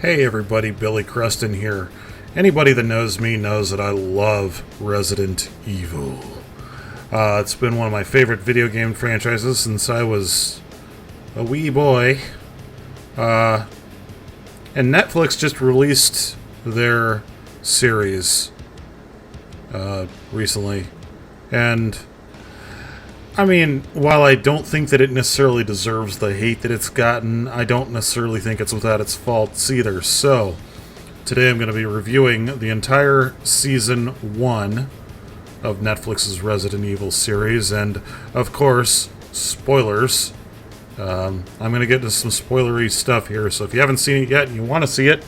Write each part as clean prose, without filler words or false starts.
Hey everybody, BillyCreston here. Anybody that knows me knows that I love Resident Evil. It's been one of my favorite video game franchises since I was a wee boy. And Netflix just released their series recently. And I mean, while I don't think that it necessarily deserves the hate that it's gotten, I don't necessarily think it's without its faults either. So, today I'm going to be reviewing the entire Season 1 of Netflix's Resident Evil series, and, of course, spoilers. I'm going to get into some spoilery stuff here, so if you haven't seen it yet and you want to see it,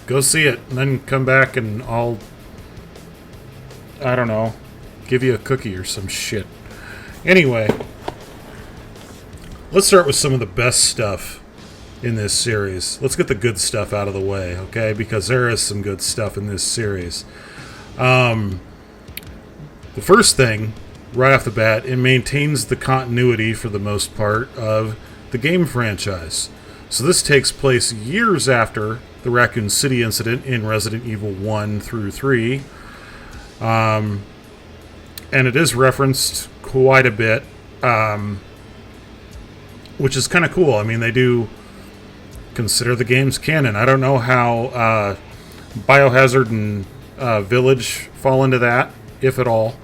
go see it, and then come back and I don't know, give you a cookie or some shit. Anyway, let's start with some of the best stuff in this series. Let's get the good stuff out of the way, okay? Because there is some good stuff in this series. The first thing, right off the bat, it maintains the continuity, for the most part, of the game franchise. So this takes place years after the Raccoon City incident in Resident Evil 1 through 3. And it is referenced quite a bit, which is kind of cool. I mean, they do consider the games canon. I don't know how Biohazard and Village fall into that, if at all,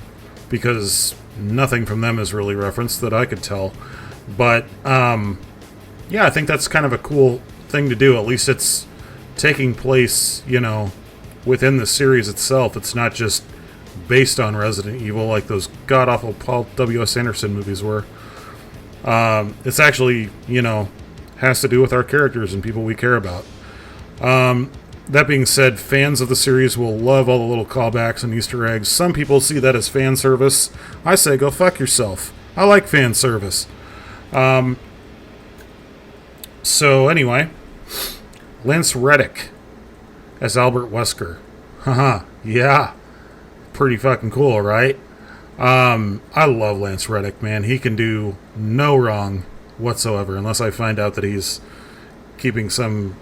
because nothing from them is really referenced that I could tell. But, yeah, I think that's kind of a cool thing to do. At least it's taking place, within the series itself. It's not just based on Resident Evil like those god-awful Paul W.S. Anderson movies were. It's actually, has to do with our characters and people we care about. That being said, fans of the series will love all the little callbacks and Easter eggs. Some people see that as fan service. I say go fuck yourself. I like fan service. So anyway, Lance Reddick as Albert Wesker. Haha, yeah. Pretty fucking cool, right? I love Lance Reddick, man. He can do no wrong whatsoever, unless I find out that he's keeping some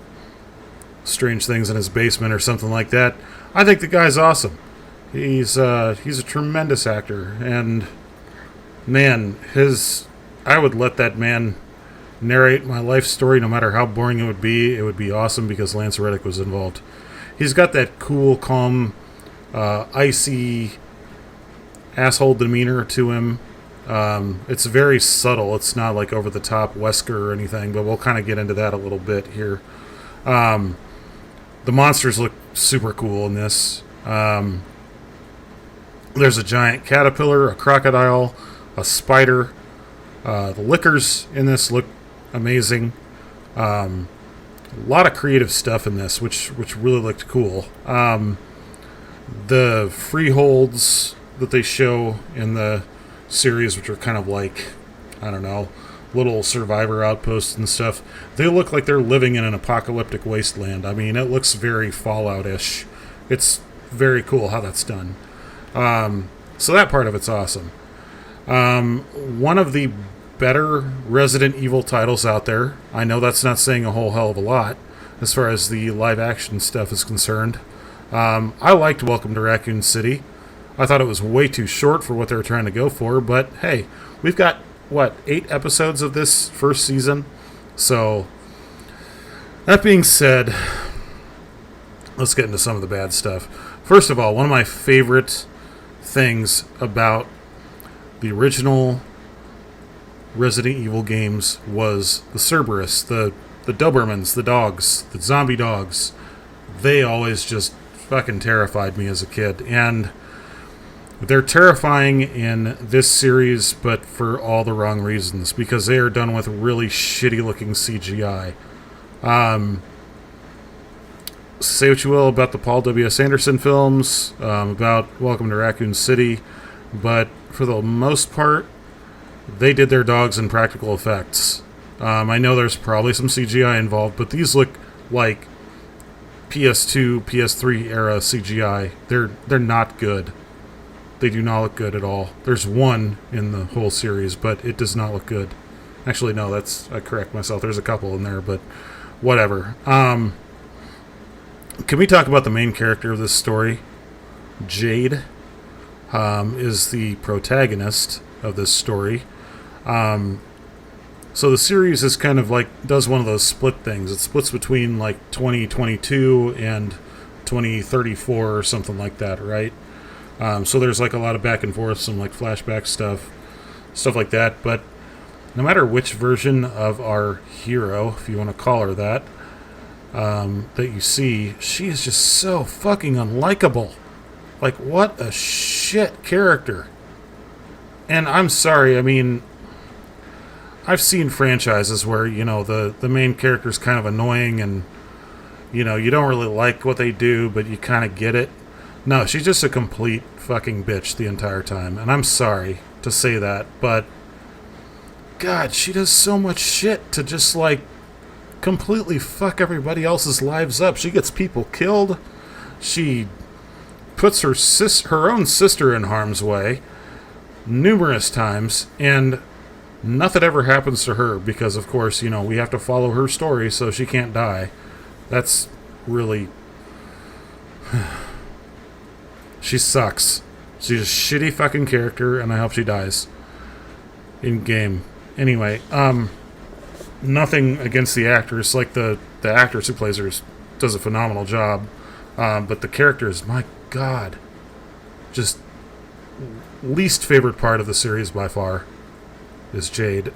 strange things in his basement or something like that. I think the guy's awesome. He's a tremendous actor, and man, I would let that man narrate my life story, no matter how boring it would be. It would be awesome because Lance Reddick was involved. He's got that cool, calm, icy asshole demeanor to him. It's very subtle. It's not like over the top Wesker or anything, but we'll kind of get into that a little bit here. The monsters look super cool in this. There's a giant caterpillar, a crocodile, a spider. The lickers in this look amazing. A lot of creative stuff in this, which really looked cool. The freeholds that they show in the series, which are kind of like, I don't know, little survivor outposts and stuff, they look like they're living in an apocalyptic wasteland. I mean, it looks very Fallout-ish. It's very cool how that's done. So that part of it's awesome. One of the better Resident Evil titles out there. I know that's not saying a whole hell of a lot as far as the live-action stuff is concerned. I liked Welcome to Raccoon City. I thought it was way too short for what they were trying to go for, but hey, we've got, 8 episodes of this first season? So, that being said, let's get into some of the bad stuff. First of all, one of my favorite things about the original Resident Evil games was the Cerberus, the Dobermans, the dogs, the zombie dogs. They always just fucking terrified me as a kid, and they're terrifying in this series, but for all the wrong reasons, because they are done with really shitty looking CGI. Say what you will about the Paul W.S. Anderson films, about Welcome to Raccoon City, but for the most part, they did their dogs in practical effects. I know there's probably some CGI involved, but these look like PS2, PS3 era CGI. They're not good. They do not look good at all. There's one in the whole series, but it does not look good. Actually, no, I correct myself. There's a couple in there, but whatever. Can we talk about the main character of this story? Jade is the protagonist of this story. So the series is kind of like, does one of those split things. It splits between like 2022 and 2034 or something like that, right? So there's like a lot of back and forth, some like flashback stuff like that. But no matter which version of our hero, if you want to call her that you see, she is just so fucking unlikable. Like, what a shit character. And I'm sorry, I mean, I've seen franchises where, you know, the main character's kind of annoying and, you know, you don't really like what they do, but you kind of get it. No, she's just a complete fucking bitch the entire time. And I'm sorry to say that, but God, she does so much shit to just, like, completely fuck everybody else's lives up. She gets people killed. She puts her own sister in harm's way numerous times, and nothing ever happens to her because, of course, you know, we have to follow her story so she can't die. That's really... She sucks. She's a shitty fucking character, and I hope she dies in game. Anyway, nothing against the actress. Like, the actress who plays her does a phenomenal job. But the characters, my God, just least favorite part of the series by far is Jade.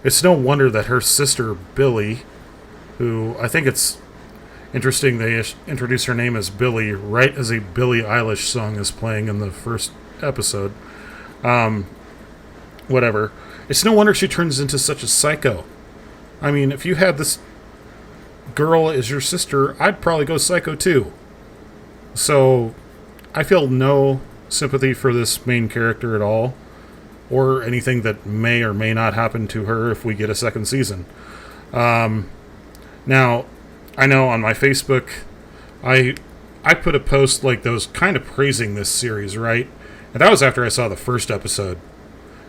It's no wonder that her sister, Billy, who I think it's interesting they introduce her name as Billy right as a Billie Eilish song is playing in the first episode. Whatever. It's no wonder she turns into such a psycho. I mean, if you had this girl as your sister, I'd probably go psycho too. So, I feel no sympathy for this main character at all, or anything that may or may not happen to her if we get a second season. Now, I know on my Facebook, I put a post like those kind of praising this series, right? And that was after I saw the first episode.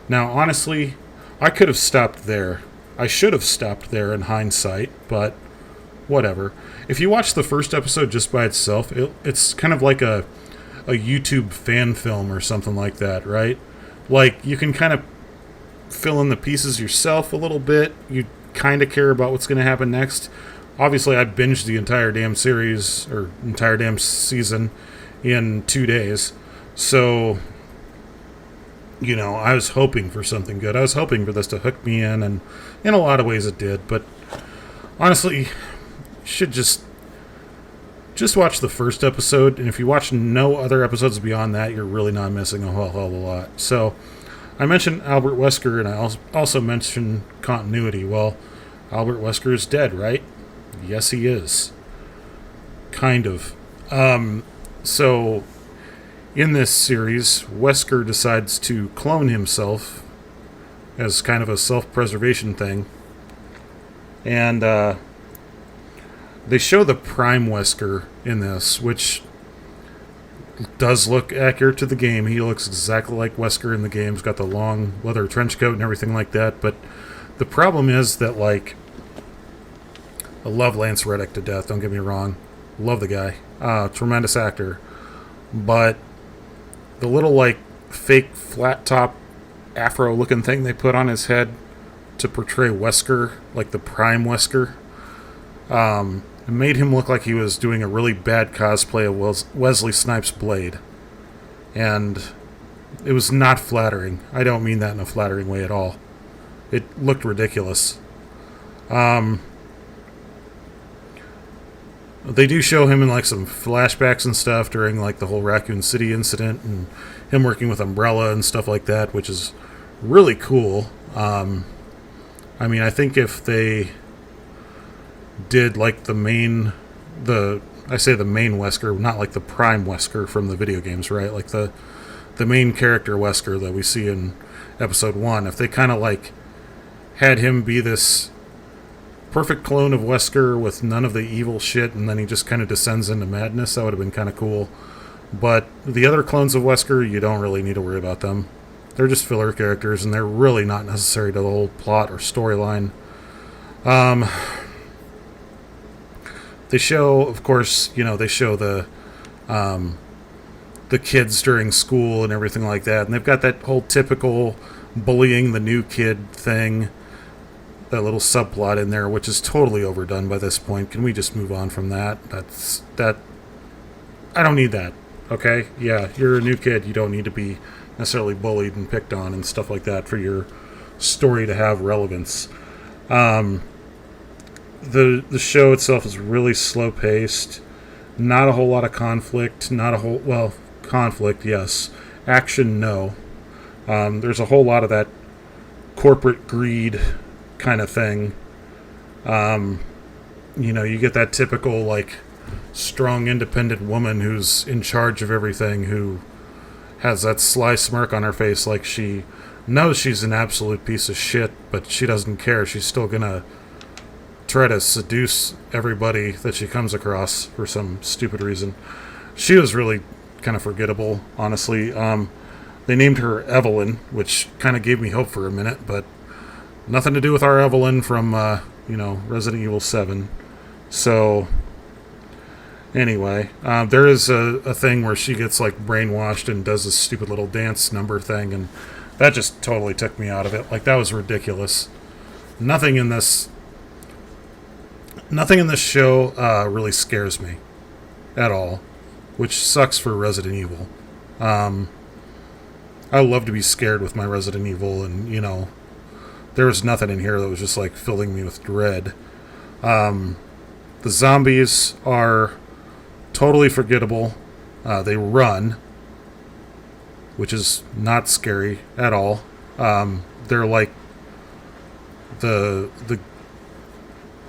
Now, honestly, I could have stopped there. I should have stopped there in hindsight, but whatever. If you watch the first episode just by itself, it's kind of like a YouTube fan film or something like that, right? Like, you can kind of fill in the pieces yourself a little bit. You kind of care about what's going to happen next. Obviously, I binged the entire damn series, or entire damn season, in 2 days. So, you know, I was hoping for something good. I was hoping for this to hook me in, and in a lot of ways it did. But honestly, you should just watch the first episode, and if you watch no other episodes beyond that, you're really not missing a whole hell of a lot. So, I mentioned Albert Wesker, and I also mentioned continuity. Well, Albert Wesker is dead, right? Yes, he is. Kind of. So, in this series, Wesker decides to clone himself as kind of a self-preservation thing. And, they show the Prime Wesker in this, which does look accurate to the game. He looks exactly like Wesker in the game. He's got the long leather trench coat and everything like that. But the problem is that, like, I love Lance Reddick to death, don't get me wrong. Love the guy. Tremendous actor. But the little, like, fake flat top afro looking thing they put on his head to portray Wesker, like the Prime Wesker, it made him look like he was doing a really bad cosplay of Wesley Snipes' Blade. And it was not flattering. I don't mean that in a flattering way at all. It looked ridiculous. They do show him in, like, some flashbacks and stuff during, like, the whole Raccoon City incident, and him working with Umbrella and stuff like that, which is really cool. I mean, I think if they did, like, the main Wesker, not like the Prime Wesker from the video games, right? Like, the main character Wesker that we see in episode 1, if they kind of, like, had him be this perfect clone of Wesker with none of the evil shit, and then he just kind of descends into madness, that would have been kind of cool. But the other clones of Wesker, you don't really need to worry about them. They're just filler characters, and they're really not necessary to the whole plot or storyline. they show, of course, they show the kids during school and everything like that, and they've got that whole typical bullying the new kid thing, that little subplot in there, which is totally overdone by this point. Can we just move on from that? I don't need that. Okay, yeah, you're a new kid. You don't need to be necessarily bullied and picked on and stuff like that for your story to have relevance. The show itself is really slow paced. Not a whole lot of conflict. Conflict, yes. Action, no. There's a whole lot of that corporate greed kind of thing. You get that typical, like, strong, independent woman who's in charge of everything, who has that sly smirk on her face like she knows she's an absolute piece of shit, but she doesn't care. She's still gonna try to seduce everybody that she comes across for some stupid reason. She was really kind of forgettable, honestly. They named her Evelyn, which kind of gave me hope for a minute, but nothing to do with our Evelyn from, Resident Evil 7. So, anyway, there is a thing where she gets, like, brainwashed and does this stupid little dance number thing, and that just totally took me out of it. Like, that was ridiculous. Nothing in this show really scares me at all, which sucks for Resident Evil. I love to be scared with my Resident Evil, and, there was nothing in here that was just, like, filling me with dread. The zombies are totally forgettable. They run, which is not scary at all. They're like the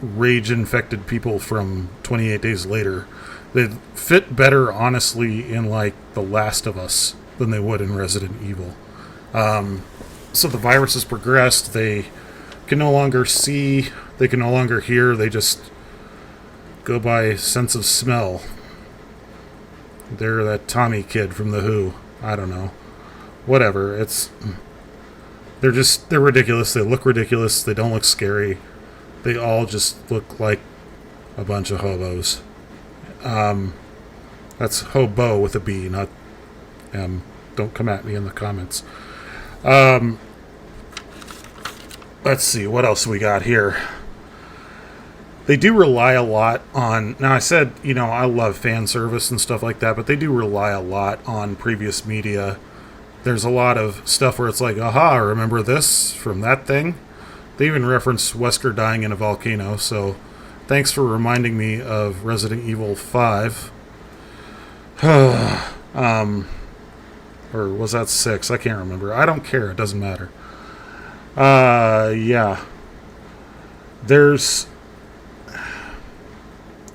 rage-infected people from 28 Days Later. They fit better, honestly, in, like, The Last of Us than they would in Resident Evil. So the virus has progressed. They can no longer see. They can no longer hear. They just go by sense of smell. They're that Tommy kid from The Who. I don't know. Whatever. They're ridiculous. They look ridiculous. They don't look scary. They all just look like a bunch of hobos. That's hobo with a B, not M. Don't come at me in the comments. Let's see, what else we got here? They do rely a lot on... Now, I said, I love fan service and stuff like that, but they do rely a lot on previous media. There's a lot of stuff where it's like, aha, remember this from that thing? They even reference Wesker dying in a volcano, so thanks for reminding me of Resident Evil 5. Or was that 6? I can't remember. I don't care. It doesn't matter. Yeah.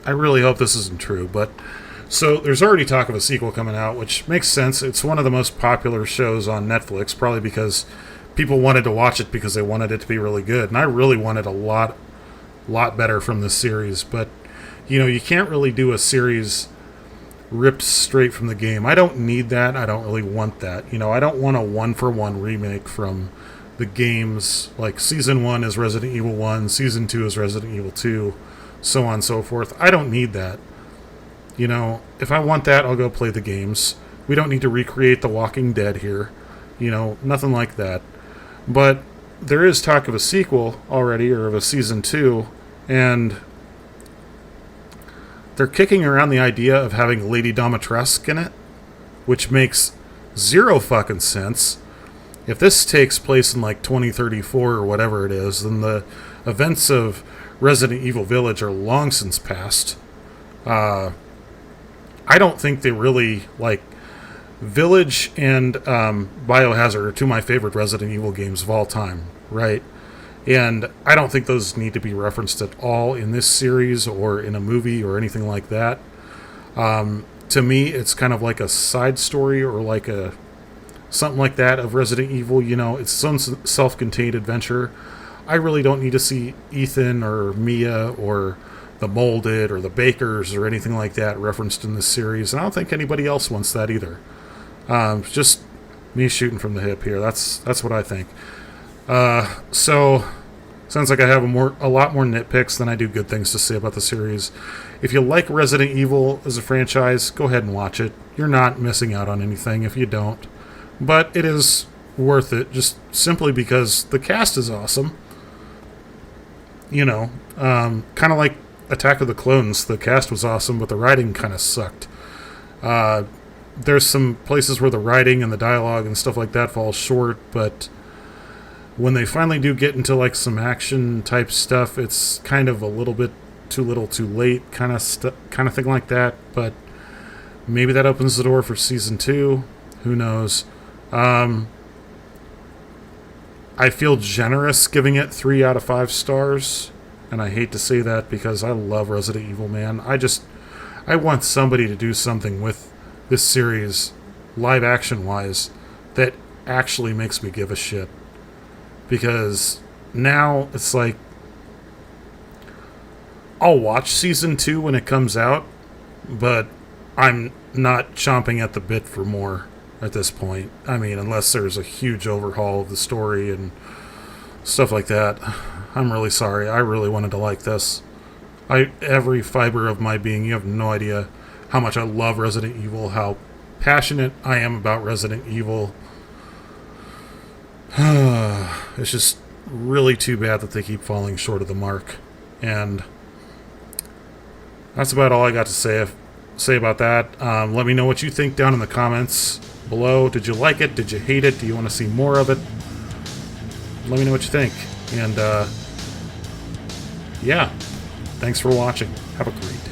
I really hope this isn't true, but... So, there's already talk of a sequel coming out, which makes sense. It's one of the most popular shows on Netflix, probably because people wanted to watch it because they wanted it to be really good. And I really wanted a lot better from this series. But, you can't really do a series ripped straight from the game. I don't need that. I don't really want that. I don't want a one-for-one remake from the games. Like, Season 1 is Resident Evil 1, Season 2 is Resident Evil 2, so on and so forth. I don't need that. If I want that, I'll go play the games. We don't need to recreate The Walking Dead here. Nothing like that. But there is talk of a sequel already, or of a Season 2, and they're kicking around the idea of having Lady Dimitrescu in it, which makes zero fucking sense. If this takes place in, like, 2034 or whatever it is, then the events of Resident Evil Village are long since past. I don't think they really, like... Village and Biohazard are two of my favorite Resident Evil games of all time, right? And I don't think those need to be referenced at all in this series or in a movie or anything like that. To me, it's kind of like a side story or like something like that of Resident Evil. It's its own self-contained adventure. I really don't need to see Ethan or Mia or the Molded or the Bakers or anything like that referenced in this series. And I don't think anybody else wants that either. Just me shooting from the hip here. That's what I think. So, sounds like I have a lot more nitpicks than I do good things to say about the series. if you like Resident Evil as a franchise, go ahead and watch it. You're not missing out on anything if you don't. But it is worth it just simply because the cast is awesome. You know, kind of like Attack of the Clones. The cast was awesome, but the writing kind of sucked. There's some places where the writing and the dialogue and stuff like that falls short, but when they finally do get into like some action type stuff, it's kind of a little bit too little too late kind of thing like that. But maybe that opens the door for season 2. Who knows? I feel generous giving it 3 out of 5 stars, and I hate to say that because I love Resident Evil, man. I want somebody to do something with this series, live action wise, that actually makes me give a shit. Because now it's like, I'll watch season 2 when it comes out, but I'm not chomping at the bit for more at this point. I mean, unless there's a huge overhaul of the story and stuff like that. I'm really sorry. I really wanted to like this. Every fiber of my being, you have no idea how much I love Resident Evil, how passionate I am about Resident Evil. It's just really too bad that they keep falling short of the mark. And that's about all I got to say about that. Let me know what you think down in the comments below. Did you like it? Did you hate it? Do you want to see more of it? Let me know what you think. And yeah, thanks for watching. Have a great day.